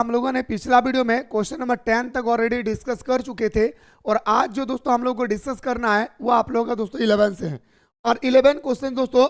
हम लोगों ने पिछला वीडियो में क्वेश्चन नंबर 10 तक ऑलरेडी डिस्कस कर चुके थे और आज जो दोस्तों हम लोग को डिस्कस करना है वो आप लोगों का दोस्तों 11 से है। और 11 क्वेश्चन दोस्तों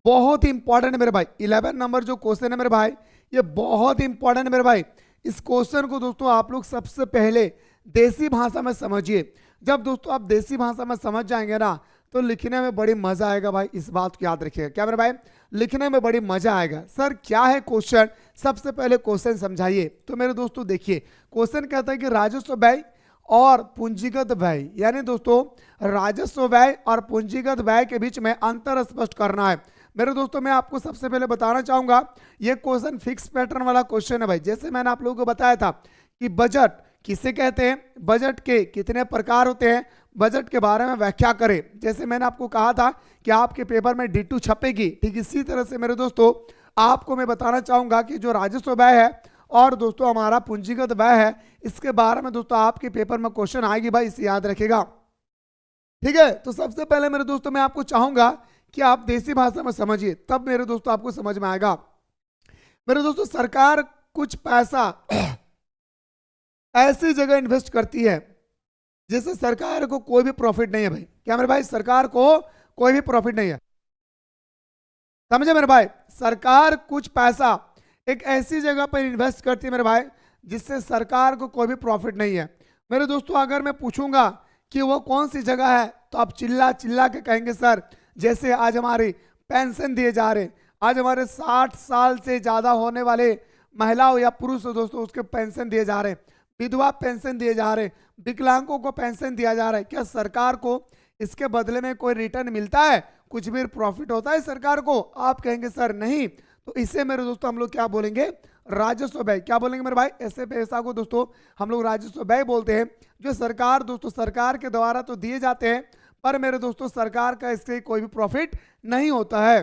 बहुत ही इंपॉर्टेंट है मेरे भाई। 11 नंबर जो क्वेश्चन है मेरे भाई ये बहुत ही इंपॉर्टेंट है मेरे भाई। इस क्वेश्चन को दोस्तों आप लोग सबसे पहले देसी भाषा में समझिए। जब दोस्तों आप देसी भाषा में समझ जाएंगे ना तो लिखने में बड़ी मजा आएगा भाई। इस बात को याद रखिएगा क्या मेरे भाई, लिखने में बड़ी मजा आएगा। सर क्या है क्वेश्चन, सबसे पहले क्वेश्चन समझाइए। तो मेरे दोस्तों देखिए क्वेश्चन कहता है कि राजस्व व्यय और पूंजीगत व्यय, यानी दोस्तों राजस्व व्यय और पूंजीगत व्यय के बीच में अंतर स्पष्ट करना है। मेरे दोस्तों मैं आपको सबसे पहले बताना चाहूंगा ये क्वेश्चन फिक्स पैटर्न वाला क्वेश्चन है भाई। जैसे मैंने आप लोगों को बताया था कि बजट किसे कहते हैं, बजट के कितने प्रकार होते हैं, बजट के बारे में व्याख्या करें। जैसे मैंने आपको कहा था कि आपके पेपर में D2 छपेगी, ठीक इसी तरह से मेरे दोस्तों आपको मैं बताना चाहूंगा कि जो राजस्व व्यय है और दोस्तों हमारा पूंजीगत व्यय है इसके बारे में दोस्तों आपके पेपर में क्वेश्चन आएगी भाई, इसे याद रखेगा। ठीक है, तो सबसे पहले मेरे दोस्तों मैं आपको चाहूंगा कि आप देसी भाषा में समझिए, तब मेरे दोस्तों आपको समझ में आएगा। मेरे दोस्तों सरकार कुछ पैसा ऐसी जगह इन्वेस्ट करती है जिससे सरकार को कोई भी प्रॉफिट नहीं है भाई। क्या मेरे भाई, सरकार को कोई भी प्रॉफिट नहीं है, समझे मेरे भाई। सरकार कुछ पैसा एक ऐसी जगह पर इन्वेस्ट करती है मेरे भाई जिससे सरकार को कोई भी प्रॉफिट नहीं है। मेरे दोस्तों अगर मैं पूछूंगा कि वो कौन सी जगह है तो आप चिल्ला चिल्ला के कहेंगे सर जैसे आज हमारी पेंशन दिए जा रहे, आज हमारे 60 साल से ज्यादा होने वाले महिला हो या पुरुष हो दोस्तों उसके पेंशन दिए जा रहे, विधवा पेंशन दिए जा रहे, विकलांगों को पेंशन दिया जा रहा है। क्या सरकार को इसके बदले में कोई रिटर्न मिलता है, कुछ भी प्रॉफिट होता है सरकार को? आप कहेंगे सर नहीं। तो इसे मेरे दोस्तों हम लोग क्या बोलेंगे, राजस्व व्यय। क्या बोलेंगे मेरे भाई, ऐसे पैसा को दोस्तों हम लोग राजस्व व्यय बोलते हैं जो सरकार दोस्तों सरकार के द्वारा तो दिए जाते हैं पर मेरे दोस्तों सरकार का इससे कोई भी प्रॉफिट नहीं होता है।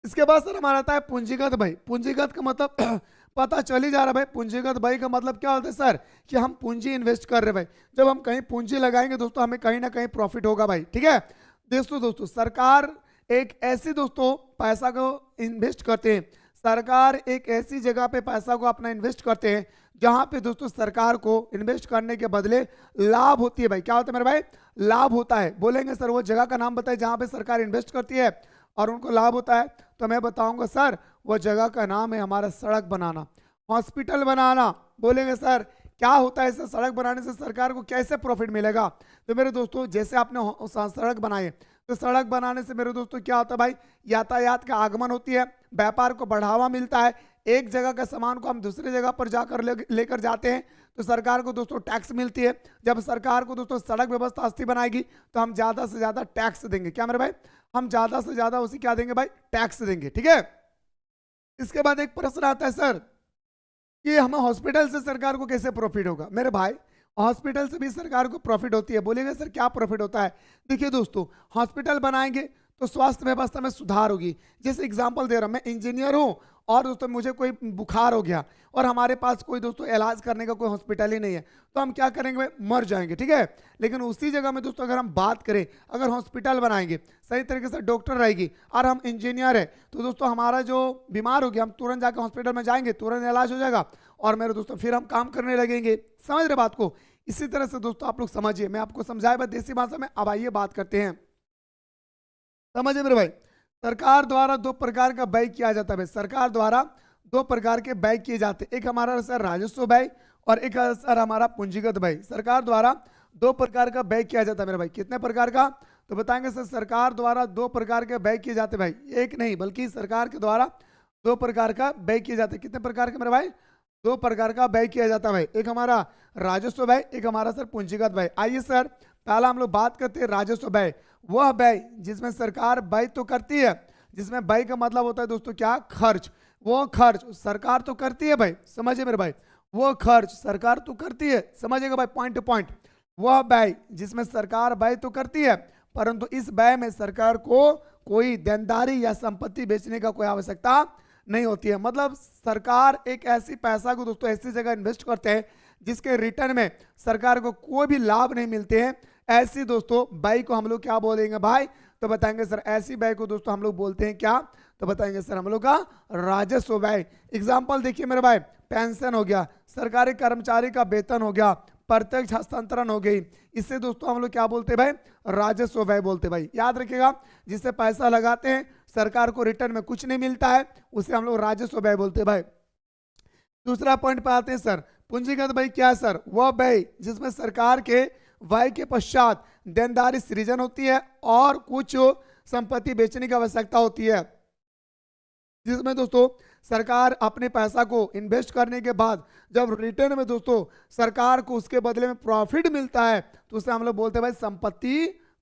इसके बाद सर हमारा आता है पूंजीगत व्यय। पूंजीगत का मतलब पता चल ही जा रहा है भाई, पूंजीगत व्यय का मतलब क्या होता है सर कि हम पूंजी इन्वेस्ट कर रहे हैं भाई। जब हम कहीं पूंजी लगाएंगे दोस्तों हमें कहीं ना कहीं प्रॉफिट होगा भाई। ठीक है दोस्तों सरकार एक ऐसी दोस्तों पैसा को इन्वेस्ट करते हैं, सरकार एक ऐसी जगह पे पैसा को अपना इन्वेस्ट करते हैं जहां पे दोस्तों सरकार को इन्वेस्ट करने के बदले लाभ होती है भाई। क्या होता है मेरे भाई, लाभ होता है। बोलेंगे सर वो जगह का नाम बताए जहां पे सरकार इन्वेस्ट करती है और उनको लाभ होता है, तो मैं बताऊंगा सर वो जगह का नाम है हमारा सड़क बनाना, हॉस्पिटल बनाना। बोलेंगे सर क्या होता है, सड़क बनाने से सरकार को कैसे प्रॉफिट मिलेगा? तो मेरे दोस्तों जैसे आपने सड़क बनाई तो सड़क बनाने से मेरे दोस्तों क्या होता है भाई, यातायात का आगमन होती है, व्यापार को बढ़ावा मिलता है। एक जगह का सामान को हम दूसरी जगह पर जाकर लेकर जाते हैं तो सरकार को दोस्तों टैक्स मिलती है। जब सरकार को दोस्तों सड़क व्यवस्था अच्छी बनाएगी तो हम ज्यादा से ज्यादा टैक्स देंगे। क्या मेरे भाई, हम ज्यादा से ज्यादा उसी क्या देंगे भाई, टैक्स देंगे। ठीक है, इसके बाद एक प्रश्न आता है सर कि हमें हॉस्पिटल से सरकार को कैसे प्रॉफिट होगा? मेरे भाई हॉस्पिटल से भी सरकार को प्रॉफिट होती है। बोलेगा सर क्या प्रॉफिट होता है? देखिए दोस्तों हॉस्पिटल बनाएंगे तो स्वास्थ्य व्यवस्था में सुधार होगी। जैसे एग्जांपल दे रहा हूं, मैं इंजीनियर हूं और दोस्तों मुझे कोई बुखार हो गया और हमारे पास कोई दोस्तों इलाज करने का कोई हॉस्पिटल ही नहीं है तो हम क्या करेंगे भाई, मर जाएंगे। ठीक है, लेकिन उसी जगह में दोस्तों अगर हम बात करें, अगर हॉस्पिटल बनाएंगे, सही तरीके से डॉक्टर रहेगी और हम इंजीनियर है तो दोस्तों हमारा जो बीमार हो गया हम तुरंत जाकर हॉस्पिटल में जाएंगे, तुरंत इलाज हो जाएगा और मेरे दोस्तों फिर हम काम करने लगेंगे। समझ रहे बात को? इसी तरह से दोस्तों आप लोग समझिए, मैं आपको समझाया देसी भाषा में। अब आइए बात करते हैं, समझिए मेरे भाई। सरकार द्वारा दो प्रकार का व्यय किया जाता है भाई। सरकार द्वारा दो प्रकार के व्यय किए जाते हैं, एक हमारा सर राजस्व व्यय और एक सर हमारा पूंजीगत व्यय। सरकार द्वारा दो प्रकार का व्यय किया जाता है मेरे भाई। कितने प्रकार का? तो बताएंगे सर सरकार द्वारा दो प्रकार के व्यय किए जाते हैं भाई, एक नहीं बल्कि सरकार के द्वारा दो प्रकार का व्यय किए जाते हैं। कितने प्रकार के मेरे भाई? दो प्रकार का व्यय किया जाता है भाई, एक हमारा राजस्व व्यय, एक हमारा सर पूंजीगत व्यय। आइए सर पहला हम लोग बात करते हैं राजस्व व्यय। वह व्यय जिसमें सरकार व्यय तो करती है, जिसमें व्यय का मतलब होता है दोस्तों क्या, खर्च। वो खर्च सरकार तो करती है भाई, समझिए मेरे भाई, वो खर्च सरकार तो करती है, समझिएगा भाई पॉइंट टू पॉइंट। वह व्यय जिसमें सरकार व्यय तो करती है परंतु इस व्यय में सरकार को कोई देनदारी या संपत्ति बेचने का कोई आवश्यकता नहीं होती है। मतलब सरकार एक ऐसी पैसा को दोस्तों ऐसी जगह इन्वेस्ट करते हैं जिसके रिटर्न में सरकार को कोई भी लाभ नहीं मिलते हैं। ऐसी दोस्तों व्यय को हम लोग क्या बोलेंगे भाई? तो बताएंगे सर ऐसी व्यय को दोस्तों हम लोग बोलते हैं क्या? तो बताएंगे सर हम लोग का राजस्व व्यय। एग्जाम्पल देखिए मेरे भाई, पेंशन हो गया, सरकारी कर्मचारी का वेतन हो गया, प्रत्यक्ष हस्तांतरण हो गई, इससे दोस्तों हम लोग क्या बोलते हैं भाई, राजस्व व्यय बोलते हैं भाई। याद रखिएगा, जिससे पैसा लगाते हैं सरकार को रिटर्न में कुछ नहीं मिलता है, उसे हम लोग राजस्व व्यय बोलते हैं भाई। दूसरा पॉइंट पे आते हैं सर, पूंजीगत व्यय क्या है सर, वह व्यय जिसमें सरकार के व्यय के पश्चात देनदारी सृजन होती है और कुछ संपत्ति बेचने की आवश्यकता होती है, जिसमें दोस्तों सरकार अपने पैसा को इन्वेस्ट करने के बाद जब रिटर्न में दोस्तों सरकार को उसके बदले में प्रॉफिट मिलता है तो उसे हम लोग बोलते हैं भाई संपत्ति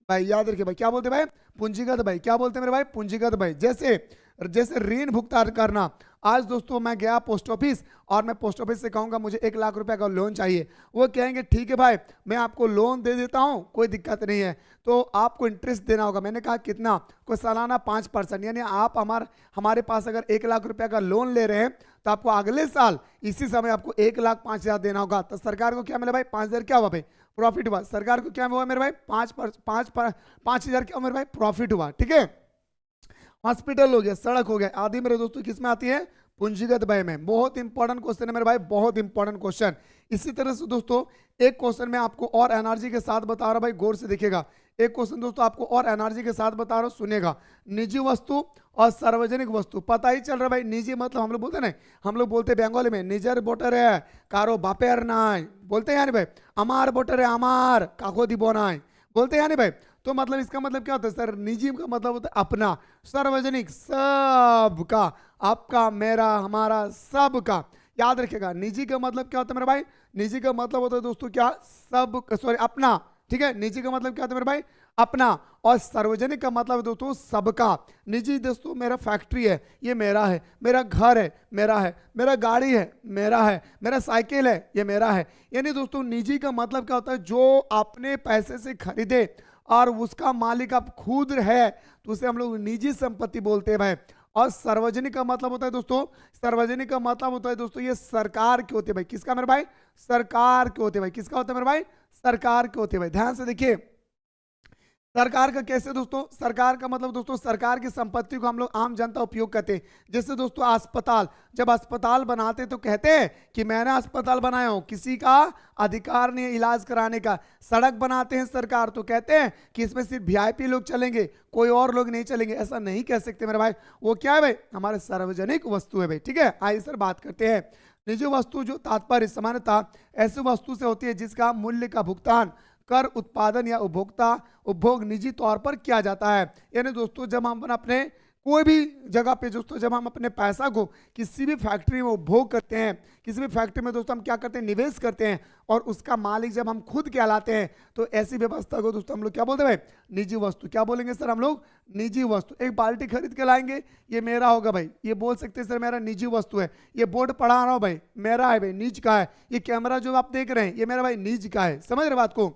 भाई। याद रखिए भाई, क्या बोलते हैं भाई, पूंजीगत भाई। क्या बोलते हैं मेरे भाई, पूंजीगत भाई। जैसे जैसे ऋण भुगतान करना, आज दोस्तों मैं गया पोस्ट ऑफिस और मैं पोस्ट ऑफिस से कहूंगा मुझे 1 लाख रुपए का लोन चाहिए, वो कहेंगे ठीक है भाई मैं आपको लोन दे देता हूं, कोई दिक्कत नहीं है, तो आपको इंटरेस्ट देना होगा। मैंने कहा कितना, कोई सालाना 5%, यानी आप हमारे पास अगर 1 लाख रुपए का लोन ले रहे हैं तो आपको अगले साल इसी समय आपको 1,05,000 देना होगा। तो सरकार को क्या मिला भाई, 5,000 क्या हुआ भाई, प्रॉफिट हुआ। सरकार को क्या हुआ मेरे भाई, 5,000 क्या मेरे भाई, प्रॉफिट हुआ। ठीक है, हॉस्पिटल हो गया, सड़क हो गया, आदि मेरे दोस्तों किस में आती है, पूंजीगत व्यय में। बहुत इंपॉर्टेंट क्वेश्चन है मेरे भाई, बहुत इंपॉर्टेंट क्वेश्चन। इसी तरह से दोस्तों एक क्वेश्चन मैं आपको और एनर्जी के साथ बता रहा हूं भाई, गौर से देखिएगा। एक क्वेश्चन दोस्तों आपको और एनर्जी के साथ बता रहा हूं, सुनिएगा। निजी वस्तु और सार्वजनिक वस्तु, पता ही चल रहा है भाई। निजी मतलब हम लोग बोलते हैं ना, हम लोग बोलते हैं बंगाली में निजर बोटर है कारो बापेर नाय, बोलते हैं यानी भाई अमार बोटर है अमार काको दिबो नाय, बोलते हैं यानी भाई। तो मतलब इसका मतलब क्या होता है सर, निजी का मतलब होता है अपना, सार्वजनिक सबका, आपका मेरा हमारा सबका। याद रखिएगा, निजी का मतलब क्या होता है मेरे भाई, निजी का मतलब होता है दोस्तों क्या, सब, सॉरी अपना। ठीक है, निजी का मतलब क्या होता है मेरे भाई, अपना। और सार्वजनिक का मतलब दोस्तों सबका। निजी दोस्तों मेरा फैक्ट्री है, ये मेरा है, मेरा घर है, मेरा है, मेरा गाड़ी है, मेरा है, मेरा साइकिल है, ये मेरा है। यानी दोस्तों निजी का मतलब क्या होता है, जो अपने पैसे से खरीदे और उसका मालिक आप खुद है तो उसे हम लोग निजी संपत्ति बोलते हैं भाई। और सार्वजनिक का मतलब होता है दोस्तों, सार्वजनिक का मतलब होता है दोस्तों ये सरकार के होते हैं भाई। किसका मेरे भाई, सरकार के होते हैं भाई। किसका होता है मेरे भाई, सरकार के होते हैं भाई। ध्यान से देखिए, सरकार का कैसे दोस्तों, सरकार का मतलब दोस्तों सरकार की संपत्ति को हम लोग आम जनता उपयोग करते हैं। जैसे दोस्तों अस्पताल, जब अस्पताल बनाते तो कहते हैं कि मैंने अस्पताल बनाया हूं, किसी का अधिकार नहीं है इलाज कराने का। सड़क बनाते हैं सरकार तो कहते हैं कि इसमें सिर्फ वीआईपी लोग चलेंगे, कोई और लोग नहीं चलेंगे। ऐसा नहीं कह सकते मेरे भाई, वो क्या है भाई, हमारे सार्वजनिक वस्तु है भाई। ठीक है, आइए सर बात करते हैं निजी वस्तु। जो तात्पर्य सामान्यतः ऐसी वस्तु से होती है जिसका मूल्य का भुगतान कर उत्पादन या उपभोग निजी तौर पर किया जाता है। यानी दोस्तों जब हम अपने कोई भी जगह पे दोस्तों जब हम अपने पैसा को किसी भी फैक्ट्री में उपभोग करते हैं, किसी भी फैक्ट्री में दोस्तों हम क्या करते हैं, निवेश करते हैं, और उसका मालिक जब हम खुद कहलाते हैं तो ऐसी व्यवस्था को दोस्तों हम लोग क्या बोलते हैं भाई, निजी वस्तु। क्या बोलेंगे सर हम लोग, निजी वस्तु। एक बाल्टी खरीद के लाएंगे, ये मेरा होगा भाई, ये बोल सकते हैं सर मेरा निजी वस्तु है। ये बोर्ड पढ़ा रहा हूँ भाई, मेरा है भाई, निज का है। ये कैमरा जो आप देख रहे हैं ये मेरा भाई निज का है। समझ रहे बात को।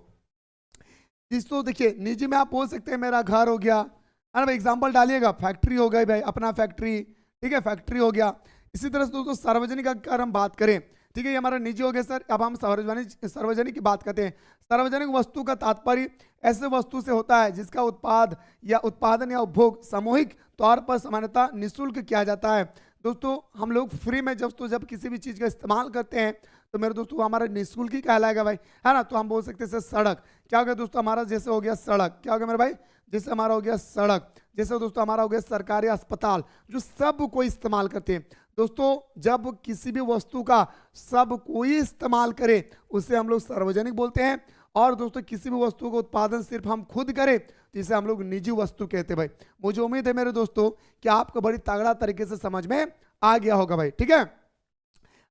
तो देखिए निजी में आप बोल सकते हैं मेरा घर हो गया, है ना भाई, एग्जांपल डालिएगा, फैक्ट्री हो गई भाई, अपना फैक्ट्री। ठीक है, फैक्ट्री हो गया। इसी तरह से दोस्तों सार्वजनिक अगर हम बात करें, ठीक है, ये हमारा निजी हो गया सर। अब हम सार्वजनिक की बात करते हैं। सार्वजनिक वस्तु का तात्पर्य ऐसे वस्तु से होता है जिसका उत्पादन या उपभोग सामूहिक तौर पर सामान्यतः निःशुल्क किया जाता है। दोस्तों हम लोग फ्री में जब किसी भी चीज़ का इस्तेमाल करते हैं तो मेरे दोस्तों हमारा निःशुल्क ही कहलाएगा भाई, है ना। तो हम बोल सकते हैं सर सड़क, क्या हो गया दोस्तों हमारा, जैसे हो गया सड़क, क्या हो गया मेरे भाई, जैसे हमारा हो गया सड़क। जैसे दोस्तों हमारा हो गया सरकारी अस्पताल, जो सब कोई इस्तेमाल करते हैं। दोस्तों जब किसी भी वस्तु का सब कोई इस्तेमाल करे उसे हम लोग सार्वजनिक बोलते हैं। और दोस्तों किसी भी वस्तु का उत्पादन सिर्फ हम खुद करें तो इसे हम लोग निजी वस्तु कहते हैं भाई। मुझे उम्मीद है मेरे दोस्तों कि आपको बड़ी तगड़ा तरीके से समझ में आ गया होगा भाई। ठीक है,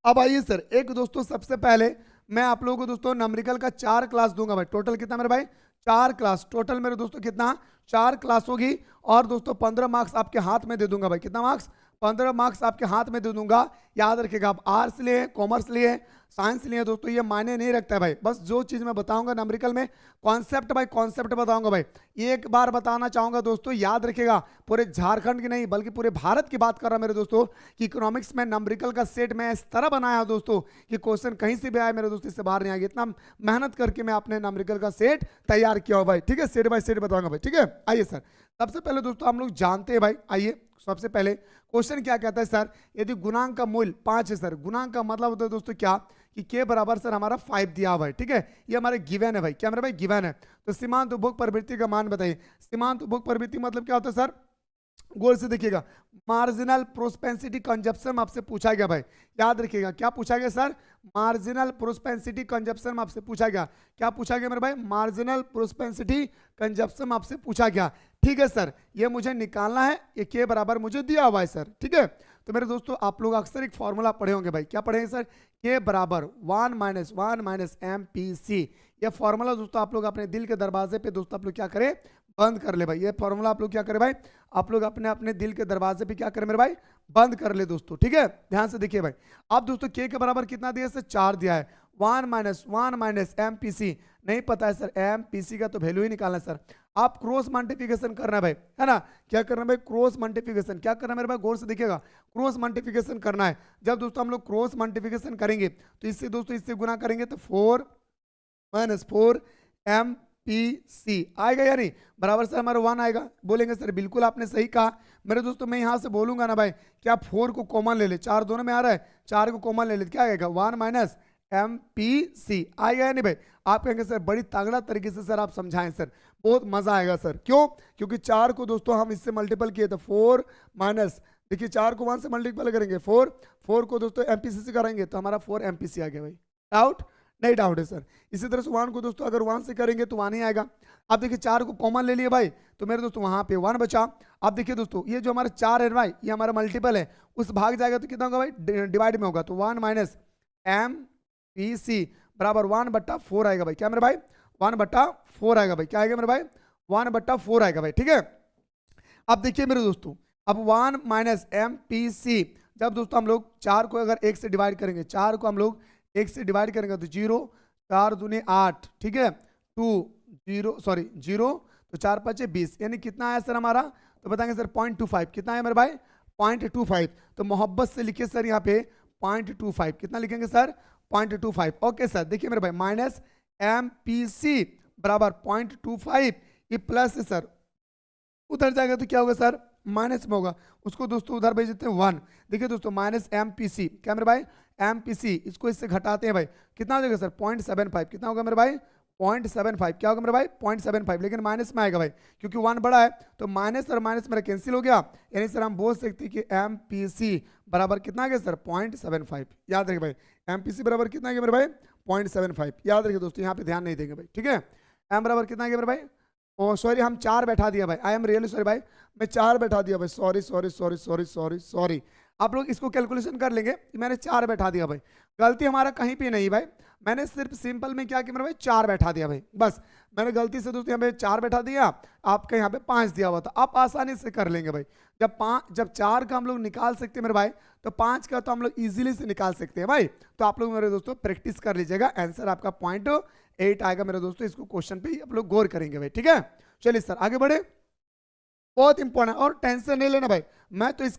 अब आइए सर, एक दोस्तों सबसे पहले मैं आप लोगों को दोस्तों न्यूमेरिकल का 4 क्लास दूंगा भाई। टोटल कितना मेरे भाई, 4 क्लास। टोटल मेरे दोस्तों कितना, 4 क्लास होगी। और दोस्तों 15 मार्क्स आपके हाथ में दे दूंगा भाई। कितना मार्क्स, 15 मार्क्स आपके हाथ में दे दूंगा। याद रखिएगा, आप आर्ट्स लिए, कॉमर्स लिए, साइंस लिए दोस्तों, ये मायने नहीं रखता है भाई। बस जो चीज़ मैं बताऊंगा न्यूमेरिकल में कॉन्सेप्ट बाय कॉन्सेप्ट बताऊंगा भाई। एक बार बताना चाहूंगा दोस्तों, याद रखिएगा, पूरे झारखंड की नहीं बल्कि पूरे भारत की बात कर रहा मेरे दोस्तों, कि इकोनॉमिक्स में न्यूमेरिकल का सेट मैं इस तरह बनाया दोस्तों कि क्वेश्चन कहीं से भी आए मेरे दोस्तों इससे बाहर नहीं आएगा। इतना मेहनत करके मैं अपने न्यूमेरिकल का सेट तैयार किया हो भाई। ठीक है, सेट बाय सेट बताऊंगा भाई। ठीक है, आइए सर, सबसे पहले दोस्तों हम लोग जानते हैं भाई, आइए सबसे पहले क्वेश्चन क्या कहता है सर, यदि गुणांक का मूल्य 5 है सर, गुणांक का मतलब होता है दोस्तों क्या कि के बराबर सर हमारा 5 दिया हुआ है, ठीक है, ये हमारे गिवन है भाई, क्या मेरे भाई गिवन है। तो सीमांत उपभोग प्रवृत्ति का मान बताइए। सीमांत उपभोग प्रवृत्ति मतलब क्या होता है सर, गौर से देखिएगा, मार्जिनल प्रोस्पेंसिटी कंजप्शन आपसे पूछा गया भाई, याद रखिएगा क्या पूछा गया सर, मार्जिनल प्रोस्पेंसिटी कंजप्शन आपसे पूछा गया, क्या पूछा गया मेरे भाई, मार्जिनल प्रोस्पेंसिटी कंजप्शन आपसे पूछा गया, ठीक है सर, ये मुझे निकालना है, ये के बराबर मुझे दिया हुआ है सर, ठीक है। तो मेरे दोस्तों आप लोग अक्सर एक फॉर्मूला पढ़े होंगे भाई, क्या पढ़ेंगे सर, के बराबर 1 माइनस MPC, ये फॉर्मूला दोस्तों आप लोग अपने दिल के दरवाजे पे दोस्तों आप लोग क्या करें, बंद कर ले भाई, ये फॉर्मूला आप लोग क्या करें भाई, आप लोग अपने अपने दिल के दरवाजे पे क्या करें मेरे भाई, बंद कर ले दोस्तों, ठीक है, ध्यान से देखिए भाई। आप दोस्तों के बराबर कितना दिया सर, 4 दिया है, 1 माइनस MPC नहीं पता है सर, MPC का तो वैल्यू ही निकालना है सर, आप क्रॉस मल्टीप्लिकेशन करना है भाई, है ना, क्या करना है भाई, क्रॉस मल्टीप्लिकेशन, क्या करना है मेरे भाई, गौर से देखिएगा, क्रॉस मल्टीप्लिकेशन करना है। जब दोस्तों हम लोग क्रॉस मल्टीप्लिकेशन करेंगे तो इससे दोस्तों इससे गुना करेंगे तो 4 - 4 MPC आएगा या नहीं, बराबर से हमारा 1 आएगा, बोलेंगे सर बिल्कुल आपने सही कहा। मेरे दोस्तों मैं यहाँ से बोलूंगा ना भाई कि आप 4 को कॉमन ले ले, 4 दोनों में आ रहा है, 4 को कॉमन ले ले, क्या आएगा 1 माइनस MPC आएगा या नहीं भाई, आप कहेंगे सर बड़ी तगड़ा तरीके से सर आप समझाएं सर, बहुत मजा आएगा सर, क्यों, क्योंकि 4 को दोस्तों हम इससे मल्टीपल किए तो 4 माइनस, देखिए 4 को 1 से मल्टीपल करेंगे 4 को दोस्तों MPC से करेंगे तो हमारा 4 MPC आ गया भाई, डाउट नहीं, डाउट है सर। इसी तरह से 1 को दोस्तों अगर 1 से करेंगे तो 1 ही आएगा। अब देखिए 4 को कॉमन ले लिए भाई तो मेरे दोस्तों वहां पे 1 बचा। अब देखिए दोस्तों ये जो हमारा 4 है भाई ये हमारा मल्टीपल है, उस भाग जाएगा तो कितना होगा भाई, डिवाइड में होगा, तो 1 माइनस MPC बराबर 1/4 आएगा भाई, क्या मेरे भाई 1/4 आएगा भाई, क्या आएगा मेरे भाई 1/4 आएगा भाई, ठीक है। अब देखिए मेरे दोस्तों अब 1 माइनस MPC जब दोस्तों हम लोग 4 को अगर 1 से डिवाइड करेंगे, 4 को हम लोग 1 से डिवाइड करेंगे तो 0, 4 दूनी 8, ठीक है, 0 तो 4 5 20, यानी कितना आया सर हमारा, तो बताएंगे सर 0.25, कितना है मेरे भाई 0.25, तो मोहब्बत से लिखिए सर यहाँ पे 0.25, कितना लिखेंगे सर 0.25, ओके सर। देखिए मेरे भाई माइनस MPC बराबर 0.25, ये प्लस है सर, उधर जाएगा तो क्या होगा सर माइनस में होगा, उसको दोस्तों उधर भेज देते हैं 1। देखिए दोस्तों माइनस MPC, क्या मेरे भाई MPC, इसको इससे घटाते हैं भाई, कितना हो जाएगा सर 0.75, कितना होगा मेरे भाई 0.75, क्या होगा मेरे भाई 0.75, लेकिन माइनस में आएगा भाई क्योंकि 1 बड़ा है, तो माइनस और माइनस मेरा कैंसिल हो गया, यानी सर हम बोल सकते हैं कि MPC बराबर कितना आ गया सर 0.75, याद रखिए भाई MPC बराबर कितना आ गया मेरे भाई 0.75, याद रखिए दोस्तों, यहाँ पे ध्यान नहीं देंगे भाई, ठीक है। M बराबर कितना आ गया मेरे भाई, ओ सॉरी हम 4 बैठा दिया भाई, आई एम रियली सॉरी भाई, मैं 4 बैठा दिया भाई, सॉरी। आप लोग इसको कैलकुलेशन कर लेंगे, मैंने 4 बैठा दिया भाई, गलती हमारा कहीं पे नहीं भाई, मैंने सिर्फ सिंपल में क्या किया मेरे भाई 4 बैठा दिया भाई, बस मैंने गलती से दोस्तों यहाँ पे 4 बैठा दिया, आपके यहाँ पे 5 दिया हुआ था, आप आसानी से कर लेंगे भाई। जब 4 का हम लोग निकाल सकते हैं मेरे भाई तो 5 का तो हम लोग इजीली से निकाल सकते हैं भाई, तो आप लोग मेरे दोस्तों प्रैक्टिस कर लीजिएगा, आंसर आपका 0.8 आएगा मेरे दोस्तों, इसको क्वेश्चन पे आप लोग गौर करेंगे भाई, ठीक है। चलिए सर आगे बढ़े, बहुत इंपॉर्टेंट, और टेंशन नहीं लेना भाई, मैं तो इस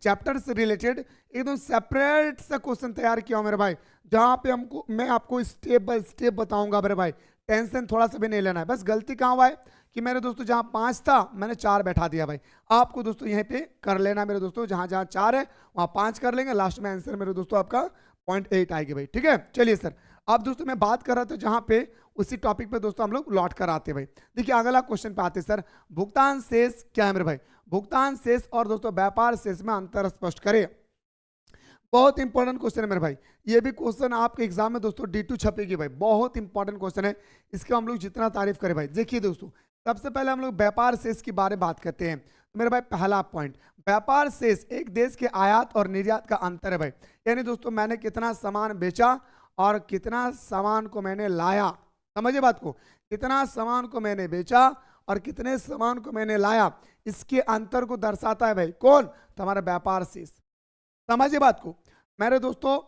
चैप्टर से रिलेटेड एकदम सेपरेट सा क्वेश्चन तैयार किया हूं मेरे भाई, जहां पे मैं आपको स्टेप बाय स्टेप बताऊंगा मेरे भाई, टेंशन थोड़ा सा भी नहीं लेना है। बस गलती कहाँ हुआ है कि मेरे दोस्तों जहां 5 था मैंने 4 बैठा दिया भाई, आपको दोस्तों यहीं पे कर लेना मेरे दोस्तों, जहां जहां 4 है वहां 5 कर लेंगे, लास्ट में आंसर मेरे दोस्तों आपका 0.8 आएगी भाई, ठीक है। चलिए सर अब दोस्तों मैं बात कर रहा था जहां पे उसी टॉपिक पे दोस्तों हम लोग लौट कर आते भाई। देखिए अगला क्वेश्चन पे आते सर, भुगतान शेष क्या है मेरे भाई, भुगतान शेष और दोस्तों व्यापार शेष में अंतर स्पष्ट करें। बहुत इंपॉर्टेंट क्वेश्चन है मेरे भाई, ये भी क्वेश्चन आपके एग्जाम में दोस्तों D2 छपेगी भाई, बहुत इंपॉर्टेंट क्वेश्चन है, इसके हम लोग जितना तारीफ करें भाई। देखिए दोस्तों सबसे पहले हम लोग व्यापार शेष की बारे में बात करते हैं, तो मेरे भाई पहला पॉइंट, व्यापार शेष एक देश के आयात और निर्यात का अंतर है भाई, यानी दोस्तों मैंने कितना सामान बेचा और कितना सामान को मैंने लाया, समझिए बात को, कितना सामान को मैंने बेचा और कितने सामान को मैंने लाया, इसके अंतर को दर्शाता है भाई कौन, तो हमारा व्यापार शेष, समझिए बात को मेरे दोस्तों।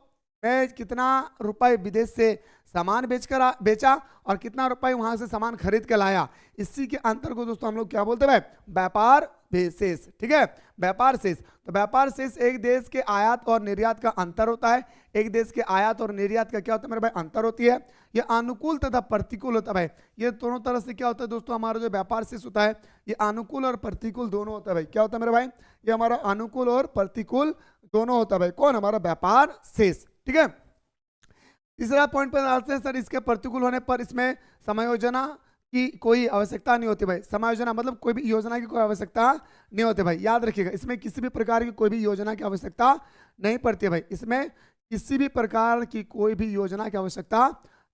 मैं कितना रुपए विदेश से सामान बेचा और कितना रुपए वहां से सामान खरीद के लाया, इसी के अंतर को दोस्तों हम लोग क्या बोलते हैं भाई, व्यापार शेष। ठीक है, व्यापार शेष। तो व्यापार शेष एक देश के आयात और निर्यात का अंतर होता है। एक देश के आयात और निर्यात का क्या होता है मेरे भाई, अंतर होती है। ये अनुकूल तथा प्रतिकूल होता है भाई। ये दोनों तरह से क्या होता है दोस्तों, हमारा जो व्यापार शेष होता है ये अनुकूल और प्रतिकूल दोनों होता है भाई। क्या होता है मेरे भाई, ये हमारा अनुकूल और प्रतिकूल दोनों होता है भाई। कौन, हमारा व्यापार शेष। ठीक है, तीसरा पॉइंट पर आते हैं सर, इसके प्रतिकूल होने पर इसमें समायोजना की कोई आवश्यकता नहीं होती भाई। समायोजना मतलब कोई भी योजना की कोई आवश्यकता नहीं होती भाई, याद रखिएगा। इसमें किसी भी प्रकार की कोई भी योजना की आवश्यकता नहीं पड़ती है भाई। इसमें किसी भी प्रकार की कोई भी योजना की आवश्यकता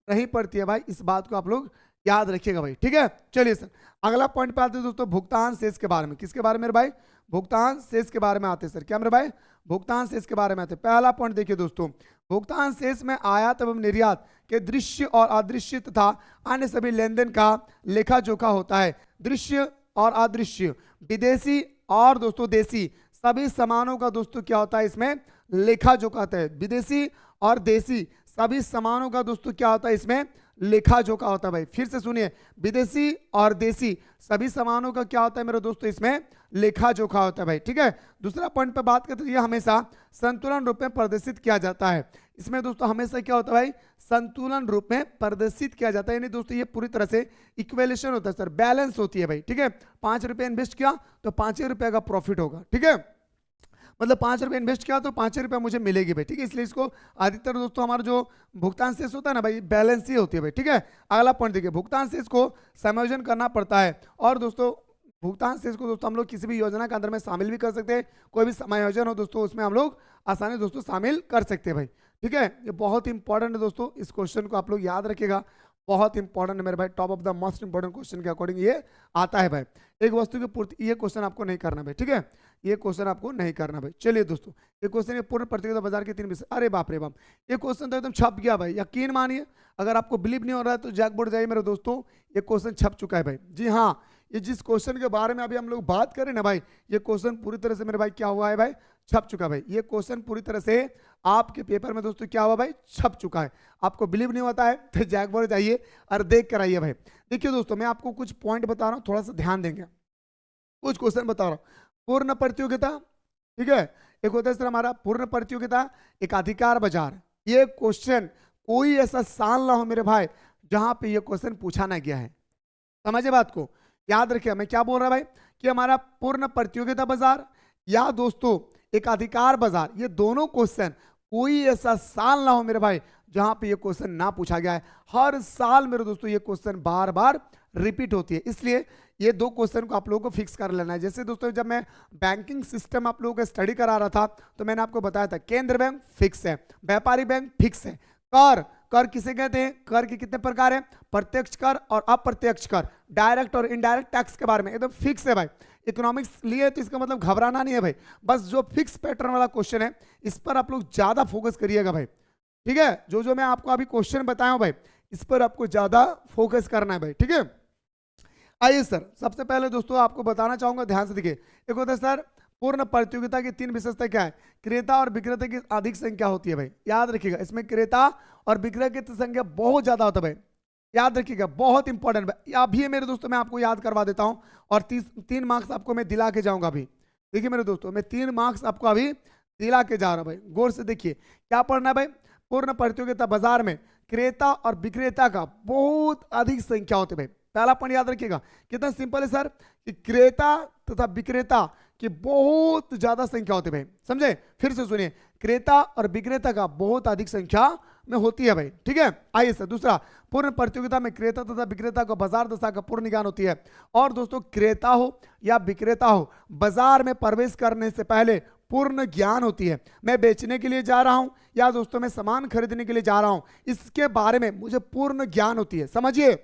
नहीं पड़ती है भाई, इस बात को आप लोग याद रखिएगा भाई। ठीक है, चलिए सर अगला पॉइंट पे आते हैं दोस्तों, भुगतान शेष के बारे में। किसके बारे में मेरे भाई, भुगतान शेष के बारे में आते हैं सर। क्या मेरे भाई, भुगतान शेष के बारे में आते हैं। पहला पॉइंट देखिए दोस्तों, भुगतान शेष में आयात एवं निर्यात के दृश्य और अदृश्य तथा अन्य सभी लेन देन का लेखा जोखा होता है। दृश्य और अदृश्य, विदेशी और दोस्तों देसी सभी सामानों का दोस्तों क्या होता है, इसमें लेखा जोखा होता है। विदेशी और देसी सभी सामानों का दोस्तों क्या होता है, इसमें लेखा जोखा होता है भाई। फिर से सुनिए, विदेशी और देसी सभी सामानों का क्या होता है मेरे दोस्तों, इसमें लेखा जोखा होता है भाई। ठीक है, दूसरा पॉइंट पे बात करते हैं, ये हमेशा संतुलन रूप में प्रदर्शित किया जाता है। इसमें दोस्तों हमेशा क्या होता है भाई, संतुलन रूप में प्रदर्शित किया जाता है। यानी दोस्तों ये पूरी तरह से इक्वेलेशन होता है सर, बैलेंस होती है भाई। ठीक है, 5 रुपये इन्वेस्ट किया तो 5 रुपये का प्रॉफिट होगा। ठीक है, मतलब 5 रुपये इन्वेस्ट किया तो 5 रुपये मुझे मिलेगी भाई। ठीक है, इसलिए इसको अधिकतर दोस्तों हमारा जो भुगतान शेष होता है ना भाई, बैलेंस ही होती है भाई। ठीक है, अगला पॉइंट देखिए, भुगतान शेष को समायोजन करना पड़ता है। और दोस्तों भुगतान शेष को दोस्तों हम लोग किसी भी योजना के अंदर में शामिल भी कर सकते हैं। कोई भी समायोजन हो दोस्तों उसमें हम लोग आसानी दोस्तों शामिल कर सकते हैं भाई। ठीक है, ये बहुत इंपॉर्टेंट है दोस्तों, इस क्वेश्चन को आप लोग याद रखिएगा, बहुत इंपॉर्टेंट है मेरे भाई। Top of the most important question के अकॉर्डिंग ये आता है भाई। एक वस्तु की पूर्ति, ये क्वेश्चन आपको नहीं करना भाई। ठीक है, ये क्वेश्चन आपको नहीं करना भाई। चलिए दोस्तों, ये क्वेश्चन है पूर्ण प्रतियोगिता बाजार के 3 विषय। अरे बाप रे बाप, ये क्वेश्चन तो एकदम छप गया भाई, यकीन मानिए। अगर आपको बिलीव नहीं हो रहा है तो जैक बोर्ड जाइए मेरे दोस्तों, ये क्वेश्चन छप चुका है भाई। जी हाँ, ये जिस क्वेश्चन के बारे में अभी हम लोग बात करें ना भाई, ये क्वेश्चन पूरी तरह से मेरे भाई क्या हुआ है भाई, छप चुका है भाई। ये क्वेश्चन पूरी तरह से आपके पेपर में दोस्तों क्या हुआ भाई, छप चुका है। आपको बिलीव नहीं होता है तो जैक बोर्ड जाइए और देख कर आइए भाई। देखिए दोस्तों, मैं आपको कुछ पॉइंट बता रहा हूँ, थोड़ा सा ध्यान देंगे। कुछ क्वेश्चन बता रहा हूँ, पूर्ण प्रतियोगिता। ठीक है, एक होता है सर हमारा पूर्ण प्रतियोगिता, एक अधिकार बाजार। ये क्वेश्चन कोई ऐसा साल ना हो मेरे भाई जहां पे ये क्वेश्चन पूछा ना गया है। समझे बात को, याद रखिए मैं क्या बोल रहा भाई, कि हमारा पूर्ण प्रतियोगिता बाजार या दोस्तों एक अधिकार बाजार, ये दोनों क्वेश्चन कोई ऐसा साल ना हो मेरे भाई जहां पे ये क्वेश्चन ना पूछा गया है। हर साल मेरे दोस्तों ये क्वेश्चन बार बार रिपीट होती है, इसलिए ये 2 क्वेश्चन को आप लोगों को फिक्स कर लेना है। जैसे दोस्तों जब मैं बैंकिंग सिस्टम आप लोगों को स्टडी करा रहा था तो मैंने आपको बताया था केंद्र बैंक फिक्स है, व्यापारी बैंक फिक्स है। कर, कर किसे कहते हैं, कर के कितने प्रकार है, प्रत्यक्ष कर और अप्रत्यक्ष कर, डायरेक्ट और इनडायरेक्ट टैक्स के बारे में एकदम फिक्स है भाई। इकोनॉमिक्स लिए तो इसका मतलब घबराना नहीं है भाई, बस जो फिक्स पैटर्न वाला क्वेश्चन है इस पर आप लोग ज्यादा फोकस करिएगा भाई। ठीक है, जो मैं आपको अभी क्वेश्चन बताया हूं भाई, इस पर आपको ज्यादा फोकस करना है भाई। ठीक है, आइए सर सबसे पहले दोस्तों आपको बताना चाहूंगा, ध्यान से देखिए। एक होता है सर पूर्ण प्रतियोगिता की 3 विशेषता क्या है, क्रेता और विक्रेता की अधिक संख्या होती है भाई। याद रखिएगा, इसमें क्रेता और विक्रेता की संख्या बहुत ज्यादा होता है भाई, याद रखिएगा, बहुत इंपॉर्टेंट भाई। अभी मेरे दोस्तों मैं आपको याद करवा देता हूं और 3 मार्क्स आपको मैं दिला के जाऊंगा अभी। देखिए मेरे दोस्तों, मैं 3 मार्क्स आपको अभी दिला के जा रहा हूं भाई, गौर से देखिए क्या पढ़ना है भाई। पूर्ण प्रतियोगिता बाजार में क्रेता और विक्रेता का बहुत अधिक संख्या होती है भाई। पहला पॉइंट याद रखिएगा, कितना सिंपल है सर, कि क्रेता तथा विक्रेता की बहुत ज्यादा संख्या होती है भाई। समझे, फिर से सुनिए, क्रेता और विक्रेता का बहुत अधिक संख्या में होती है भाई। ठीक है, आइए सर दूसरा, पूर्ण प्रतियोगिता में क्रेता तथा विक्रेता को बाजार दशा का पूर्ण ज्ञान होती है। और दोस्तों क्रेता हो या विक्रेता हो, बाजार में प्रवेश करने से पहले पूर्ण ज्ञान होती है। मैं बेचने के लिए जा रहा हूं या दोस्तों मैं सामान खरीदने के लिए जा रहा हूं, इसके बारे में मुझे पूर्ण ज्ञान होती है। समझिए,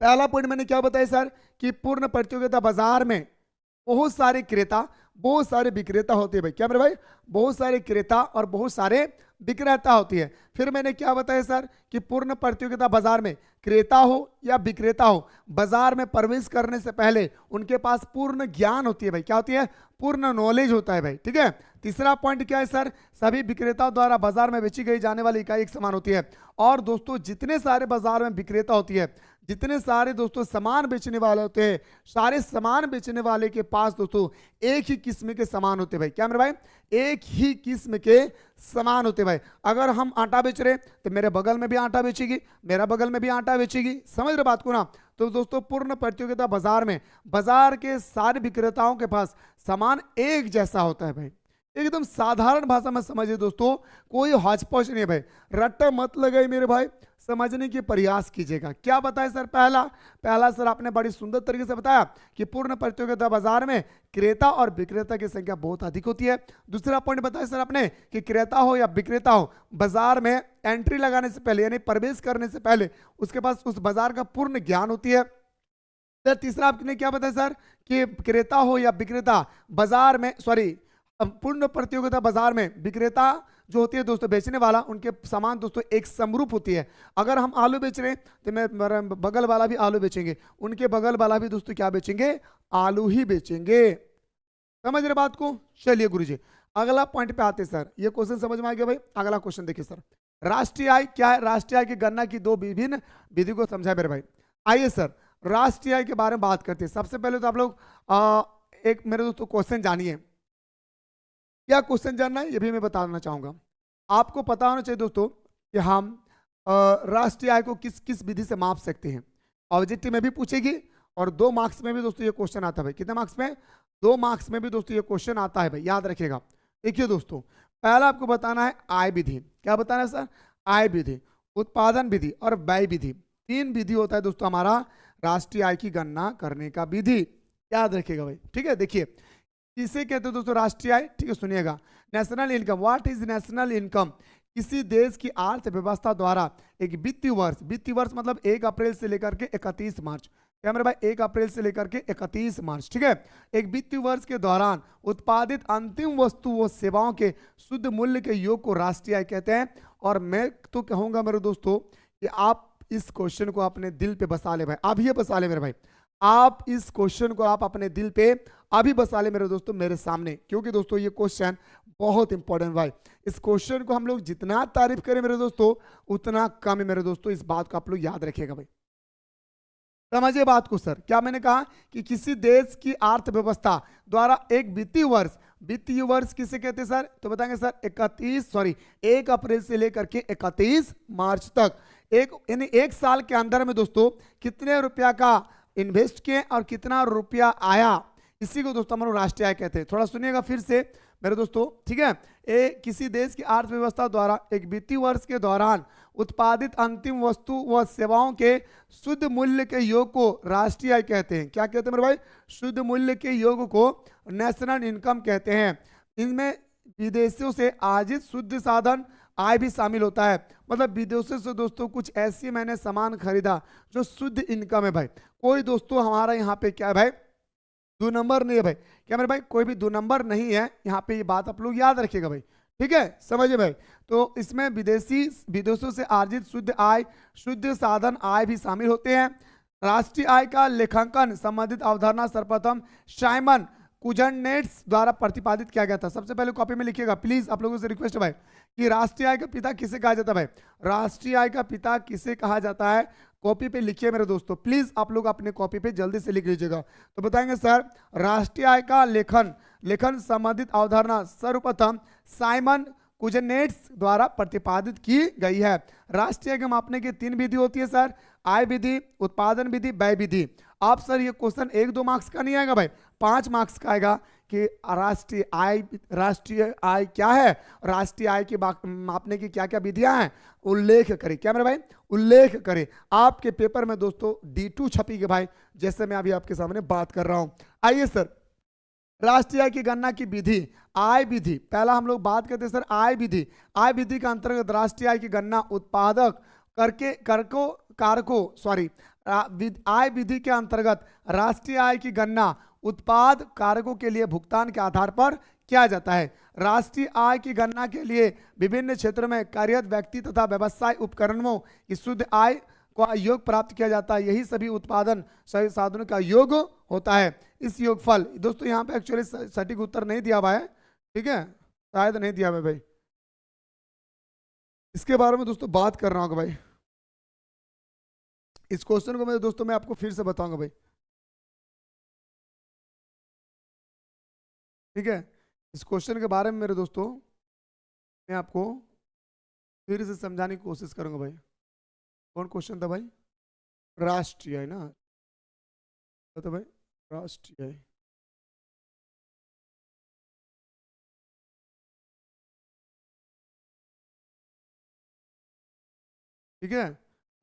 पहला पॉइंट मैंने क्या बताया सर, कि पूर्ण प्रतियोगिता बाजार में बहुत सारे क्रेता बहुत सारे विक्रेता होते हैं भाई। क्या मेरे भाई, बहुत सारे क्रेता और बहुत सारे विक्रेता होती है। फिर मैंने क्या बताया सर कि पूर्ण प्रतियोगिता बाजार में क्रेता हो या विक्रेता हो, बाजार में प्रवेश करने से पहले उनके पास पूर्ण ज्ञान होती है भाई। क्या होती है? पूर्ण नॉलेज होता है भाई। ठीक है। तीसरा पॉइंट क्या है सर? सभी विक्रेताओं द्वारा बाजार में बेची गई जाने वाली इकाई एक समान होती है। और दोस्तों जितने सारे बाजार में विक्रेता होती है, जितने सारे दोस्तों सामान बेचने वाले होते हैं, सारे सामान बेचने वाले के पास दोस्तों एक ही किस्म के सामान होते हैं भाई। क्या मेरे भाई? एक ही किस्म के सामान होते भाई। अगर हम आटा बेच रहे तो मेरे बगल में भी आटा बेचेगी, मेरा बगल में भी आटा बेचेगी। समझ रहे बात को ना? तो दोस्तों पूर्ण प्रतियोगिता बाजार में बाजार के सारे विक्रेताओं के पास सामान एक जैसा होता है भाई। एकदम साधारण भाषा में समझिए दोस्तों, कोई हौच-पौच नहीं है भाई। रट्टा मत लगाइए मेरे भाई, समझने की प्रयास कीजिएगा। क्या बताया सर? पहला सर आपने बड़ी सुंदर तरीके से बताया कि पूर्ण प्रतियोगिता बाजार में क्रेता और विक्रेता की संख्या बहुत अधिक होती है। दूसरा पॉइंट बताया सर आपने कि क्रेता हो या विक्रेता हो, बाजार में एंट्री लगाने से पहले यानी प्रवेश करने से पहले उसके पास उस बाजार का पूर्ण ज्ञान होती है। सर तीसरा आपने क्या बताया सर कि क्रेता हो या विक्रेता बाजार में पूर्ण प्रतियोगिता बाजार में विक्रेता जो होती है दोस्तों, बेचने वाला, उनके सामान दोस्तों एक समरूप होती है। अगर हम आलू बेच रहे हैं तो मेरा बगल वाला भी आलू बेचेंगे, उनके बगल वाला भी दोस्तों क्या बेचेंगे? आलू ही बेचेंगे। समझ रहे बात को? चलिए गुरुजी अगला पॉइंट पे आते सर। ये क्वेश्चन समझ में आ गया भाई? अगला क्वेश्चन देखिए सर, राष्ट्रीय आय क्या है? राष्ट्रीय आय की गणना की दो विभिन्न विधि को समझाए मेरे भाई। आइए सर राष्ट्रीय आय के बारे में बात करते हैं। सबसे पहले तो आप लोग एक मेरे दोस्तों क्वेश्चन जानिए। क्या क्वेश्चन जानना है ये भी मैं बताना चाहूंगा। आपको पता होना चाहिए दोस्तों कि हम राष्ट्रीय आय को किस किस विधि से माप सकते हैं। ऑब्जेक्टिव में भी पूछेगी और 2 मार्क्स में भी दोस्तों ये क्वेश्चन आता है भाई। कितने मार्क्स में? 2 मार्क्स में भी दोस्तों ये क्वेश्चन आता है भाई, याद रखिएगा। देखिए दोस्तों पहला आपको बताना है आय विधि। क्या बताना है सर? आय विधि, उत्पादन विधि और व्यय विधि। 3 विधि होता है दोस्तों हमारा राष्ट्रीय आय की गणना करने का विधि, याद रखिएगा भाई। ठीक है। देखिए किसे कहते हैं दोस्तों राष्ट्रीय आय? ठीक है सुनिएगा। National income. What is national income? किसी देश की अर्थव्यवस्था द्वारा एक वित्तीय वर्ष मतलब 1 अप्रैल से लेकर के 31 मार्च। क्या मेरे भाई? 1 अप्रैल से लेकर के 31 मार्च। ठीक है। एक वित्तीय वर्ष के दौरान उत्पादित अंतिम वस्तु व सेवाओं के शुद्ध मूल्य के योग को राष्ट्रीय आय कहते हैं। और मैं तो कहूंगा मेरे दोस्तों कि आप इस क्वेश्चन को अपने दिल पे बसा ले भाई, आप ये बसा ले मेरे भाई। आप इस क्वेश्चन को आप अपने दिल पे अभी बसा ले मेरे दोस्तों मेरे सामने, क्योंकि दोस्तों ये क्वेश्चन बहुत इंपॉर्टेंट भाई। इस क्वेश्चन को हम लोग जितना तारीफ करें मेरे दोस्तों उतना कम है मेरे दोस्तों। इस बात को आप लोग याद रखिएगा भाई, समझिए बात को सर। क्या मैंने कहा कि किसी देश की अर्थव्यवस्था द्वारा एक वित्तीय वर्ष किसे कहते हैं सर? तो बताएंगे सर 1 अप्रैल से लेकर के 31 मार्च तक, यानी 1 साल के अंदर में दोस्तों कितने रुपया का इन्वेस्ट किए और कितना रुपया आया, इसी को दोस्तों हम लोग राष्ट्रीय आय कहते हैं। थोड़ा सुनिएगा फिर से मेरे दोस्तों। ठीक है। किसी देश की अर्थव्यवस्था द्वारा एक वित्तीय वर्ष के दौरान उत्पादित अंतिम वस्तु व सेवाओं के शुद्ध मूल्य के योग को राष्ट्रीय आय कहते हैं। क्या कहते हैं मेरे भाई? शुद्ध मूल्य के योग को नेशनल इनकम कहते हैं। इनमें विदेशों से अर्जित शुद्ध साधन आय भी शामिल होता है। मतलब विदेशों से दोस्तों कुछ ऐसी मैंने सामान खरीदा जो शुद्ध इनकम है भाई। कोई दोस्तों हमारा यहाँ पे क्या है भाई? 2 नंबर नहीं है भाई। क्या मेरे भाई? कोई भी 2 नंबर नहीं है यहाँ पे, ये बात आप लोग याद रखिएगा भाई। ठीक है, समझिए भाई। तो इसमें विदेशों से अर्जित शुद्ध आय, शुद्ध साधन आय भी शामिल होते हैं। राष्ट्रीय आय का लेखांकन संबंधित अवधारणा सर्वप्रथम साइमन कुजनेट्स द्वारा प्रतिपादित किया गया था। सबसे पहले कॉपी में लिखिएगा प्लीज, आप लोगों से रिक्वेस्ट है भाई कि राष्ट्रीय आय का पिता किसे कहा जाता है भाई? राष्ट्रीय आय का पिता किसे कहा जाता है? कॉपी पे लिखिए मेरे दोस्तों, प्लीज आप लोग अपने कॉपी पे जल्दी से लिख लीजिएगा। तो बताएंगे सर राष्ट्रीय आय का लेखन संबंधित अवधारणा सर्वप्रथम साइमन कुजनेट्स द्वारा प्रतिपादित की गई है। राष्ट्रीय आय के मापने की 3 विधि होती है सर, आय विधि, उत्पादन विधि, व्यय विधि। आप सर ये क्वेश्चन 1-2 मार्क्स का नहीं आएगा भाई, 5 मार्क्स का आएगा कि राष्ट्रीय आय क्या है, राष्ट्रीय आय की मापने की क्या क्या विधियां हैं, उल्लेख करें। क्या मेरे भाई? उल्लेख करें। आपके पेपर में दोस्तों D2 छपी भाई, जैसे मैं अभी आपके सामने बात कर रहा हूं। आइए सर राष्ट्रीय आय की गणना की विधि, आय विधि। पहला हम लोग बात करते हैं सर आय विधि। आय विधि का अंतर्गत राष्ट्रीय आय की गणना उत्पादक आय विधि के अंतर्गत राष्ट्रीय आय की गणना उत्पाद कारकों के लिए भुगतान के आधार पर किया जाता है। राष्ट्रीय आय की गणना के लिए विभिन्न क्षेत्रों में कार्यरत व्यक्ति तथा व्यवसाय उपकरणों की शुद्ध आय का योग प्राप्त किया जाता है। यही सभी उत्पादन साधनों का योग होता है। इस योगफल, दोस्तों यहाँ पे एक्चुअली सटीक उत्तर नहीं दिया हुआ है, ठीक है, शायद नहीं दिया हुआ है भाई। इसके बारे में दोस्तों बात कर रहा हूँ भाई। इस क्वेश्चन को मैं दोस्तों मैं आपको फिर से बताऊंगा भाई, ठीक है। इस क्वेश्चन के बारे में मेरे दोस्तों मैं आपको फिर से समझाने की कोशिश करूंगा भाई। कौन क्वेश्चन था भाई? राष्ट्रीय है ना, तो भाई राष्ट्रीय है। ठीक है,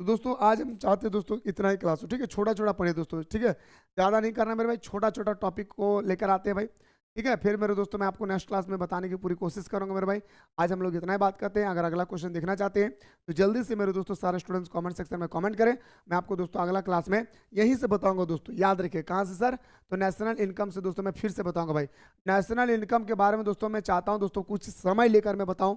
तो दोस्तों आज हम चाहते हैं दोस्तों इतना ही क्लास हो, ठीक है, छोटा छोटा पढ़े दोस्तों, ठीक है, ज़्यादा नहीं करना मेरे भाई, छोटा छोटा टॉपिक को लेकर आते हैं भाई, ठीक है। फिर मेरे दोस्तों मैं आपको नेक्स्ट क्लास में बताने की पूरी कोशिश करूंगा मेरे भाई। आज हम लोग इतना ही बात करते हैं। अगर अगला क्वेश्चन देखना चाहते हैं तो जल्दी से मेरे दोस्तों सारे स्टूडेंट्स कमेंट सेक्शन में कमेंट करें। मैं आपको दोस्तों अगला क्लास में यहीं से बताऊंगा दोस्तों। याद रखिए, कहाँ से सर? तो नेशनल इनकम से दोस्तों मैं फिर से बताऊंगा भाई। नेशनल इनकम के बारे में दोस्तों मैं चाहता हूँ दोस्तों कुछ समय लेकर मैं बताऊँ।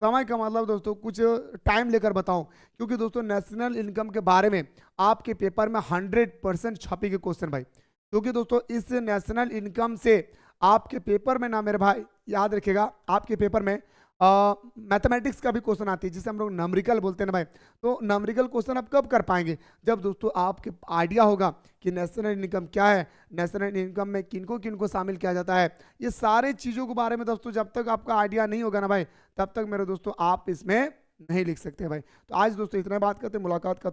समय का मतलब दोस्तों कुछ टाइम लेकर बताऊं, क्योंकि दोस्तों नेशनल इनकम के बारे में आपके पेपर में 100% छपेगी क्वेश्चन भाई। क्योंकि दोस्तों इस नेशनल इनकम से आपके पेपर में ना मेरे भाई याद रखिएगा, आपके पेपर में मैथमेटिक्स का भी क्वेश्चन आती है, जिसे हम लोग नंबरिकल बोलते हैं ना भाई। तो नंबरिकल क्वेश्चन आप कब कर पाएंगे? जब दोस्तों आपके आइडिया होगा कि नेशनल इनकम क्या है, नेशनल इनकम में किनको किनको शामिल किया जाता है, ये सारे चीज़ों के बारे में दोस्तों जब तक आपका आइडिया नहीं होगा ना भाई, तब तक मेरे दोस्तों आप इसमें नहीं लिख सकते भाई। तो आज दोस्तों इतना बात करते हैं, मुलाकात का